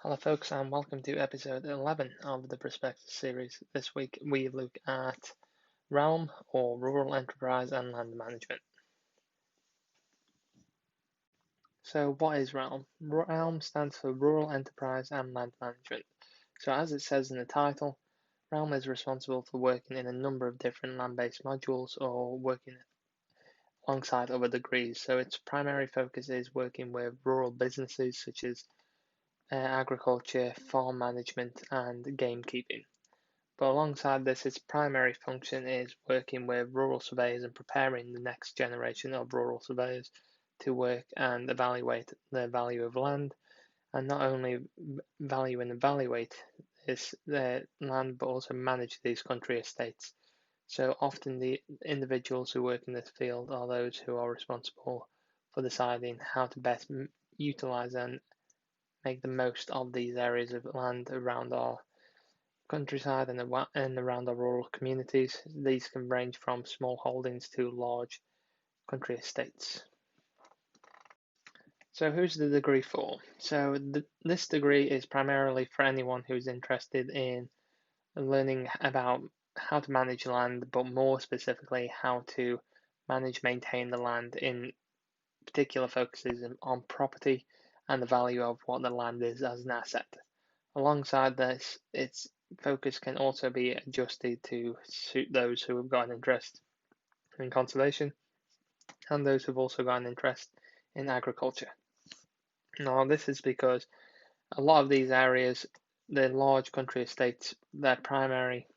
Hello, folks, and welcome to episode 11 of the Prospectus series. This week we look at realm or rural enterprise and land management. So, what is realm? Realm stands for rural enterprise and land management. So, as it says in the title, realm is responsible for working in a number of different land based modules or working alongside other degrees. So, its primary focus is working with rural businesses such as agriculture, farm management, and gamekeeping. But alongside this, its primary function is working with rural surveyors and preparing the next generation of rural surveyors to work and evaluate the value of land, and not only value and evaluate this land, but also manage these country estates. So often the individuals who work in this field are those who are responsible for deciding how to best utilize and make the most of these areas of land around our countryside and around our rural communities. These can range from small holdings to large country estates. So, who's the degree for? So, this degree is primarily for anyone who's interested in learning about how to manage land, but more specifically, how to maintain the land, in particular focuses on property and the value of what the land is as an asset. Alongside this, its focus can also be adjusted to suit those who have got an interest in conservation and those who've also got an interest in agriculture. Now, this is because a lot of these areas, the large country estates, their primary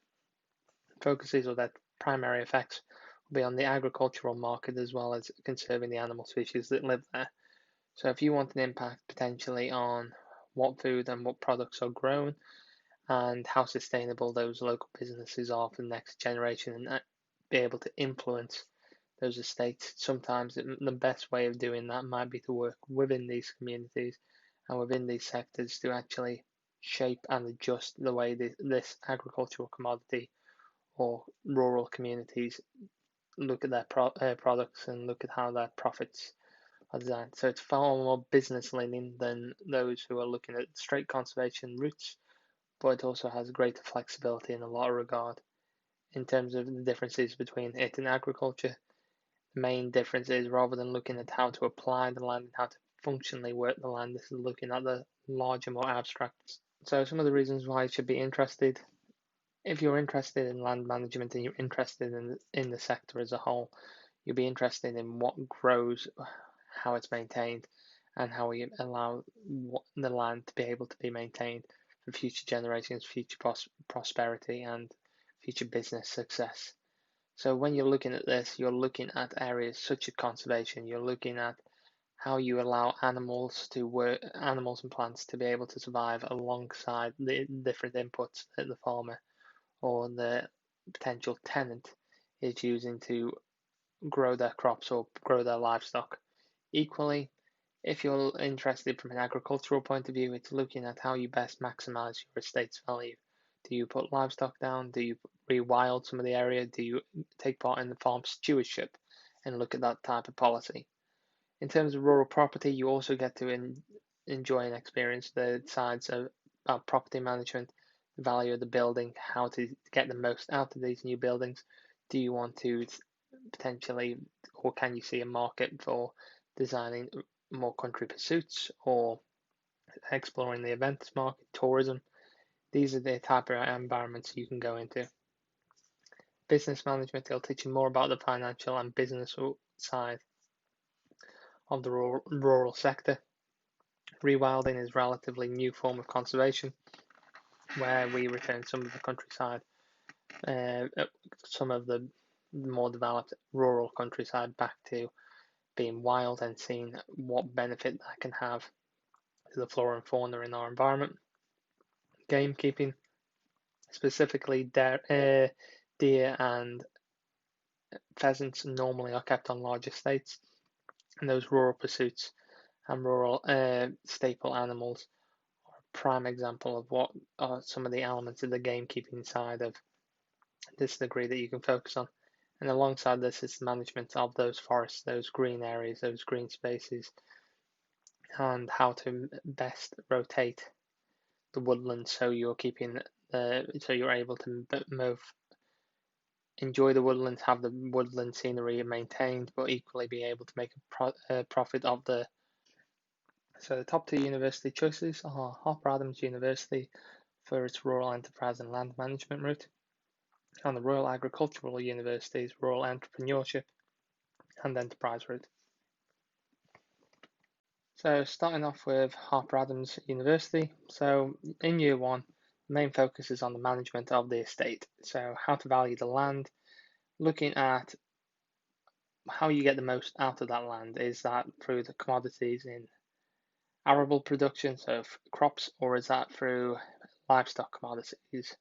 focuses or their primary effects will be on the agricultural market as well as conserving the animal species that live there. So, if you want an impact potentially on what food and what products are grown, and how sustainable those local businesses are for the next generation and be able to influence those estates. Sometimes the best way of doing that might be to work within these communities and within these sectors to actually shape and adjust the way this agricultural commodity or rural communities look at their products and look at how their profits are designed. So it's far more business leaning than those who are looking at straight conservation routes, but it also has greater flexibility in a lot of regard. In terms of the differences between it and agriculture, the main difference is rather than looking at how to apply the land and how to functionally work the land, this is looking at the larger, more abstract. So some of the reasons why you should be interested, if you're interested in land management and you're interested in the sector as a whole, you'll be interested in what grows, how it's maintained, and how we allow the land to be able to be maintained for future generations, future prosperity, and future business success. So when you're looking at this, you're looking at areas such as conservation. You're looking at how you allow animals to work, animals and plants to be able to survive alongside the different inputs that the farmer or the potential tenant is using to grow their crops or grow their livestock. Equally, if you're interested from an agricultural point of view, it's looking at how you best maximize your estate's value. Do you put livestock down? Do you rewild some of the area? Do you take part in the farm stewardship and look at that type of policy? In terms of rural property, you also get to enjoy and experience the sides of property management, the value of the building, how to get the most out of these new buildings. Do you want to potentially, or can you see a market for designing more country pursuits or exploring the events market, tourism? These are the type of environments you can go into. Business management, they'll teach you more about the financial and business side of the rural sector. Rewilding is a relatively new form of conservation where we return some of the countryside, some of the more developed rural countryside back to being wild and seeing what benefit that can have to the flora and fauna in our environment. Gamekeeping, specifically deer and pheasants, normally are kept on large estates, and those rural pursuits and rural staple animals are a prime example of what are some of the elements of the gamekeeping side of this degree that you can focus on. And alongside this is the management of those forests, those green areas, those green spaces, and how to best rotate the woodland, so you're keeping so you're able to move, enjoy the woodlands, have the woodland scenery maintained, but equally be able to make a profit of the. So the top two university choices are Harper Adams University for its rural enterprise and land management route, and the Royal Agricultural University's rural entrepreneurship and enterprise route. So starting off with Harper Adams University. So in year one, the main focus is on the management of the estate. So how to value the land, looking at how you get the most out of that land. Is that through the commodities in arable production, so crops, or is that through livestock commodities?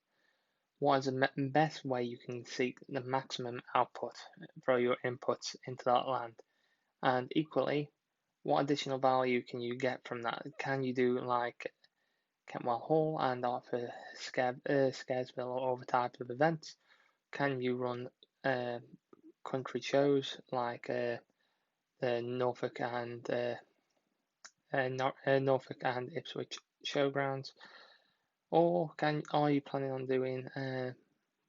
What is the best way you can seek the maximum output for your inputs into that land? And equally, what additional value can you get from that? Can you do like Kentwell Hall and offer Scaresville or other types of events? Can you run country shows like the Norfolk and Ipswich showgrounds? Or are you planning on doing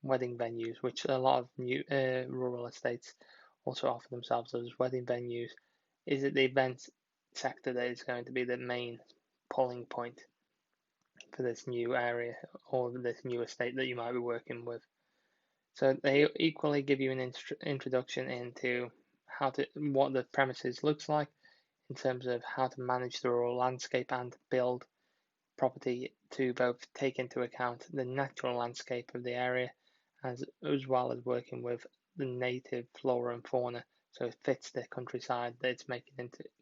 wedding venues, which a lot of new rural estates also offer themselves as wedding venues? Is it the event sector that is going to be the main pulling point for this new area or this new estate that you might be working with? So they equally give you an introduction into what the premises looks like in terms of how to manage the rural landscape and build property to both take into account the natural landscape of the area as well as working with the native flora and fauna, so it fits the countryside that it's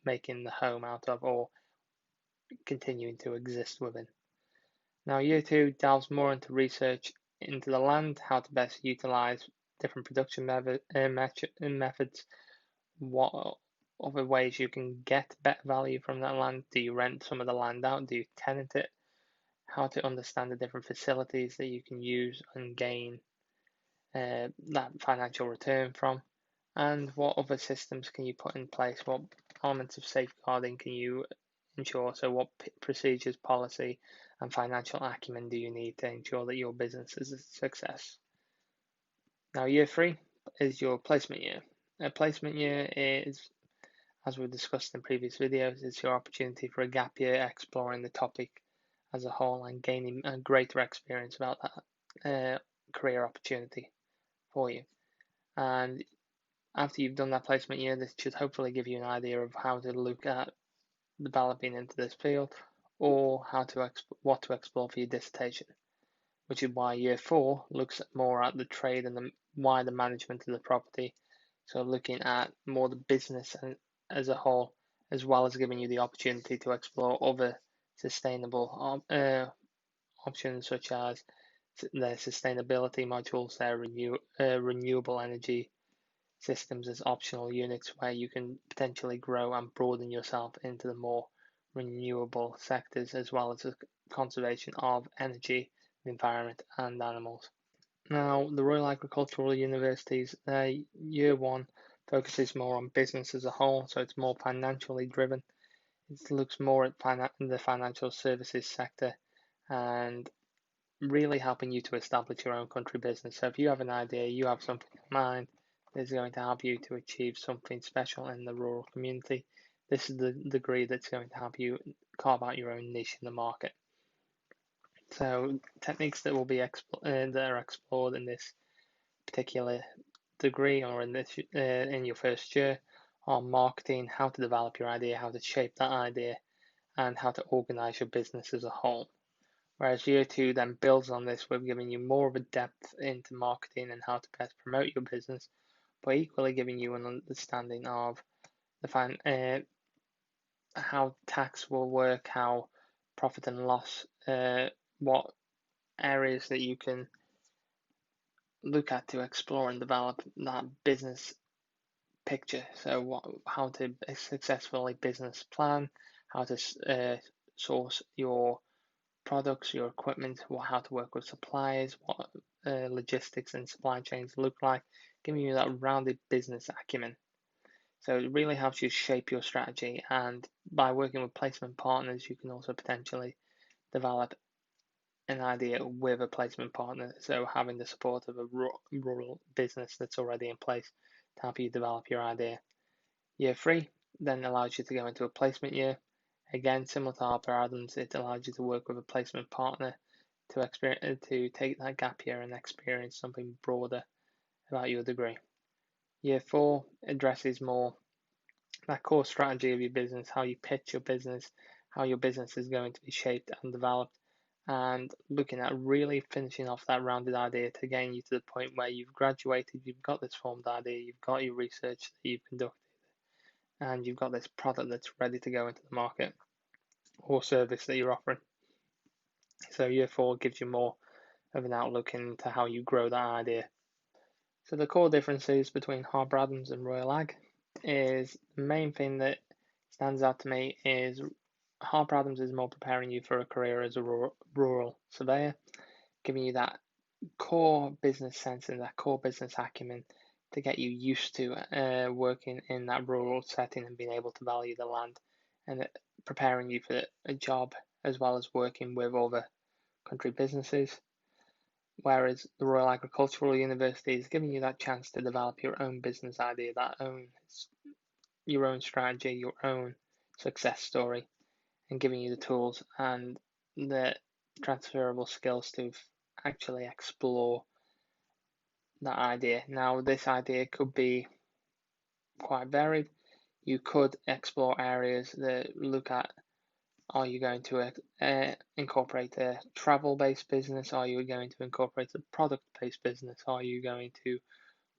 making the home out of or continuing to exist within. Now year two delves more into research into the land, how to best utilize different production methods, what other ways you can get better value from that land. Do you rent some of the land out? Do you tenant it? How to understand the different facilities that you can use and gain that financial return from, and what other systems can you put in place? What elements of safeguarding can you ensure? So, what procedures, policy, and financial acumen do you need to ensure that your business is a success? Now, year three is your placement year. A placement year is, as we discussed in previous videos, it's your opportunity for a gap year exploring the topic as a whole and gaining a greater experience about that career opportunity for you. And after you've done that placement year, this should hopefully give you an idea of how to look at developing into this field or what to explore for your dissertation, which is why year four looks more at the trade and the wider management of the property. So looking at more the business as a whole, as well as giving you the opportunity to explore other sustainable options such as their sustainability modules, their renewable energy systems as optional units where you can potentially grow and broaden yourself into the more renewable sectors as well as the conservation of energy, the environment and animals. Now, the Royal Agricultural University's year one focuses more on business as a whole, so it's more financially driven. It looks more at the financial services sector and really helping you to establish your own country business. So if you have an idea, you have something in mind that is going to help you to achieve something special in the rural community, this is the degree that's going to help you carve out your own niche in the market. So techniques that will be that are explored in this particular degree or in your first year are marketing, how to develop your idea, how to shape that idea, and how to organize your business as a whole. Whereas year two then builds on this with giving you more of a depth into marketing and how to best promote your business, but equally giving you an understanding of how tax will work, how profit and loss, what areas that you can look at to explore and develop that business picture. So how to successfully business plan, how to source your products, your equipment, how to work with suppliers, what logistics and supply chains look like, giving you that rounded business acumen. So it really helps you shape your strategy, and by working with placement partners, you can also potentially develop an idea with a placement partner, so having the support of a rural business that's already in place to help you develop your idea. Year 3 then allows you to go into a placement year. Again, similar to Harper Adams, it allows you to work with a placement partner to take that gap year and experience something broader about your degree. Year 4 addresses more that core strategy of your business, how you pitch your business, how your business is going to be shaped and developed, and looking at really finishing off that rounded idea to getting you to the point where you've graduated, you've got this formed idea, you've got your research that you've conducted, and you've got this product that's ready to go into the market or service that you're offering. So year 4 gives you more of an outlook into how you grow that idea. So the core differences between Harper Adams and Royal Ag is the main thing that stands out to me is Harper Adams is more preparing you for a career as a rural surveyor, giving you that core business sense and that core business acumen to get you used to working in that rural setting and being able to value the land, and preparing you for a job as well as working with other country businesses. Whereas the Royal Agricultural University is giving you that chance to develop your own business idea, your own strategy, your own success story, and giving you the tools and the transferable skills to actually explore that idea. Now, this idea could be quite varied. You could explore areas that look at, are you going to incorporate a travel-based business? Are you going to incorporate a product-based business? Are you going to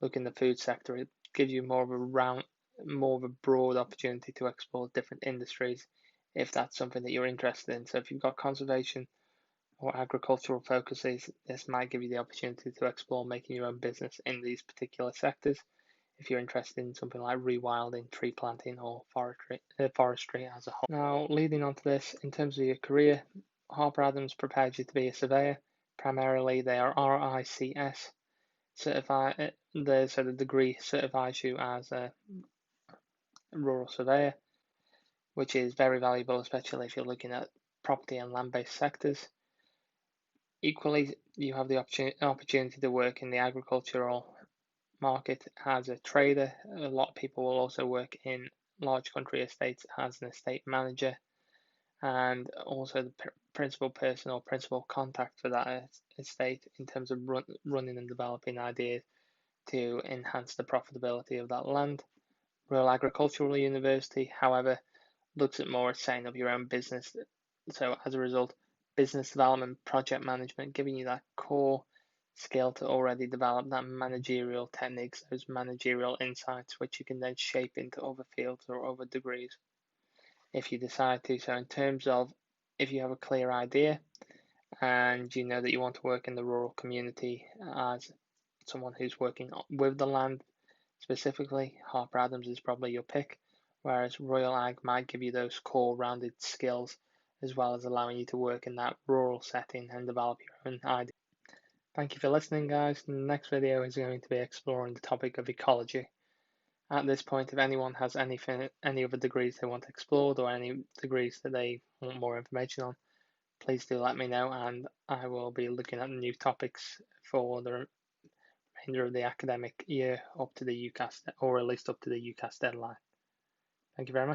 look in the food sector? It gives you more of a broad opportunity to explore different industries if that's something that you're interested in. So if you've got conservation or agricultural focuses, this might give you the opportunity to explore making your own business in these particular sectors if you're interested in something like rewilding, tree planting, or forestry as a whole. Now, leading on to this, in terms of your career, Harper Adams prepares you to be a surveyor. Primarily, they are RICS certified. So the degree certifies you as a rural surveyor, which is very valuable, especially if you're looking at property and land-based sectors. Equally, you have the opportunity to work in the agricultural market as a trader. A lot of people will also work in large country estates as an estate manager, and also the principal person or principal contact for that estate in terms of running and developing ideas to enhance the profitability of that land. Royal Agricultural University, however, looks at more at setting up your own business. So as a result, business development, project management, giving you that core skill to already develop that managerial techniques, those managerial insights, which you can then shape into other fields or other degrees if you decide to. So in terms of if you have a clear idea and you know that you want to work in the rural community as someone who's working with the land specifically, Harper Adams is probably your pick, whereas Royal Ag might give you those core rounded skills as well as allowing you to work in that rural setting and develop your own ideas. Thank you for listening, guys. The next video is going to be exploring the topic of ecology. At this point, if anyone has any other degrees they want explored or any degrees that they want more information on, please do let me know, and I will be looking at new topics for the remainder of the academic year up to the UCAS, or at least up to the UCAS deadline. Thank you very much.